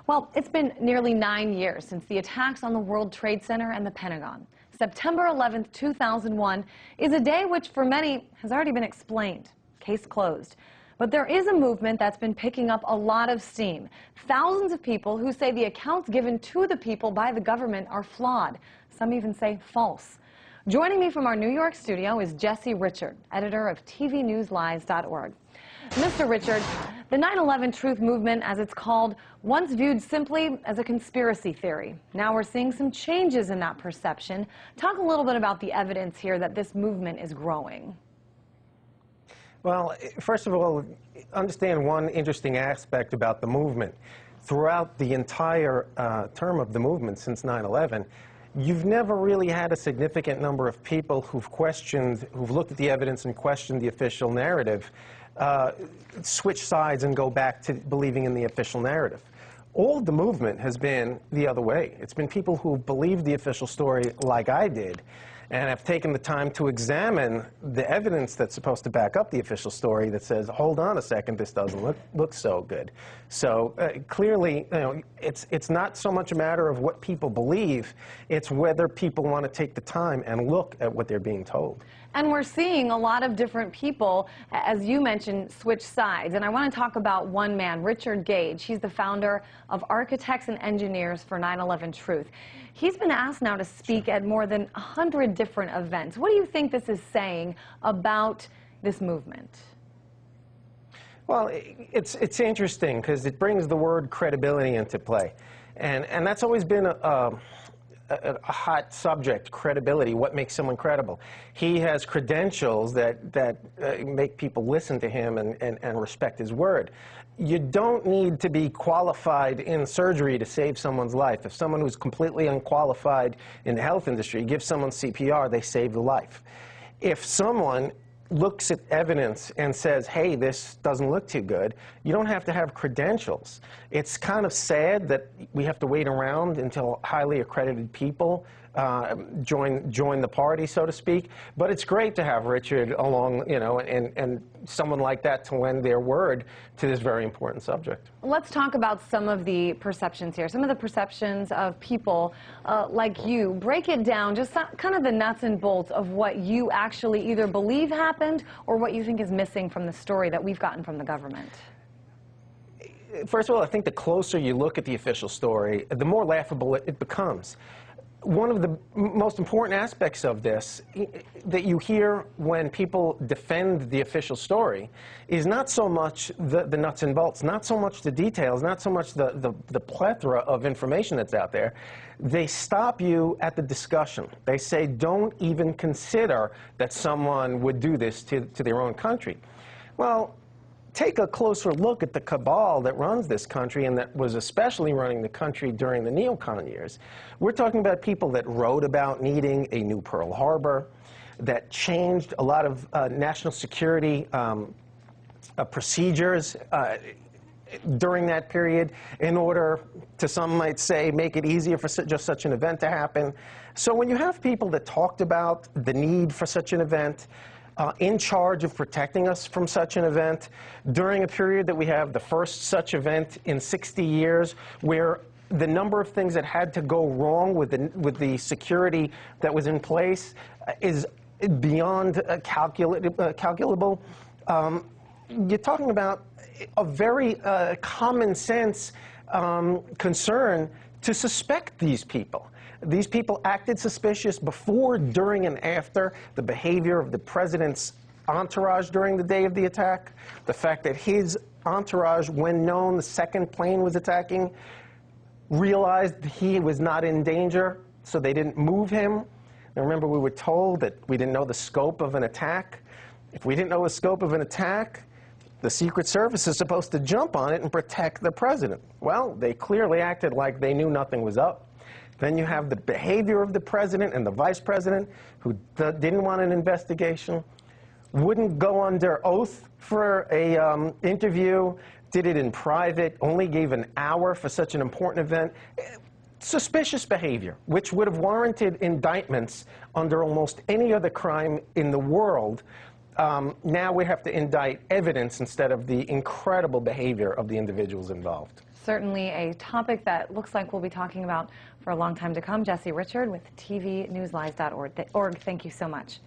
Well, it's been nearly 9 years since the attacks on the World Trade Center and the Pentagon. September 11th, 2001 is a day which for many has already been explained. Case closed. But there is a movement that's been picking up a lot of steam. Thousands of people who say the accounts given to the people by the government are flawed. Some even say false. Joining me from our New York studio is Jesse Richard, editor of tvnewslies.org. Mr. Richard, the 9/11 Truth Movement, as it's called, once viewed simply as a conspiracy theory. Now we're seeing some changes in that perception. Talk a little bit about the evidence here that this movement is growing. Well, first of all, understand one interesting aspect about the movement. Throughout the entire term of the movement since 9/11, you've never really had a significant number of people who've looked at the evidence and questioned the official narrative, switch sides and go back to believing in the official narrative. All of the movement has been the other way. It's been people who believe the official story like I did, and have taken the time to examine the evidence that's supposed to back up the official story that says, hold on a second, this doesn't look so good. So clearly, it's not so much a matter of what people believe, it's whether people want to take the time and look at what they're being told. And we're seeing a lot of different people, as you mentioned, switch sides. And I want to talk about one man, Richard Gage. He's the founder of Architects and Engineers for 9/11 Truth. He's been asked now to speak at more than 100 different events. What do you think this is saying about this movement? Well, it's interesting because it brings the word credibility into play. And that's always been a hot subject, credibility, what makes someone credible. He has credentials that make people listen to him and respect his word. You don't need to be qualified in surgery to save someone's life. If someone who's completely unqualified in the health industry gives someone CPR, they save the life. If someone looks at evidence and says, hey, this doesn't look too good, you don't have to have credentials. It's kind of sad that we have to wait around until highly accredited people join the party, so to speak. But it's great to have Richard along, and someone like that to lend their word to this very important subject. Let's talk about some of the perceptions here, some of the perceptions of people like you. Break it down, just kind of the nuts and bolts of what you actually either believe happened or what you think is missing from the story that we've gotten from the government. First of all, I think the closer you look at the official story, the more laughable it becomes. One of the most important aspects of this that you hear when people defend the official story is not so much the nuts and bolts, not so much the details, not so much the plethora of information that's out there. They stop you at the discussion. They say, don't even consider that someone would do this to their own country. Well, take a closer look at the cabal that runs this country and that was especially running the country during the neocon years. We're talking about people that wrote about needing a new Pearl Harbor, that changed a lot of national security procedures during that period in order to, some might say, make it easier for just such an event to happen. So when you have people that talked about the need for such an event, in charge of protecting us from such an event, during a period that we have the first such event in 60 years, where the number of things that had to go wrong with the security that was in place is beyond calculable. You're talking about a very common sense concern to suspect these people. These people acted suspicious before, during, and after the behavior of the president's entourage during the day of the attack. The fact that his entourage, when known the second plane was attacking, realized he was not in danger, so they didn't move him. Now remember, we were told that we didn't know the scope of an attack. If we didn't know the scope of an attack, the Secret Service is supposed to jump on it and protect the president. Well, they clearly acted like they knew nothing was up. Then you have the behavior of the president and the vice president who didn't want an investigation, wouldn't go under oath for a interview, did it in private, only gave an hour for such an important event. Suspicious behavior, which would have warranted indictments under almost any other crime in the world. Now we have to indict evidence instead of the incredible behavior of the individuals involved. certainly a topic that looks like we'll be talking about for a long time to come. Jesse Richard with tvnewslies.org. Thank you so much.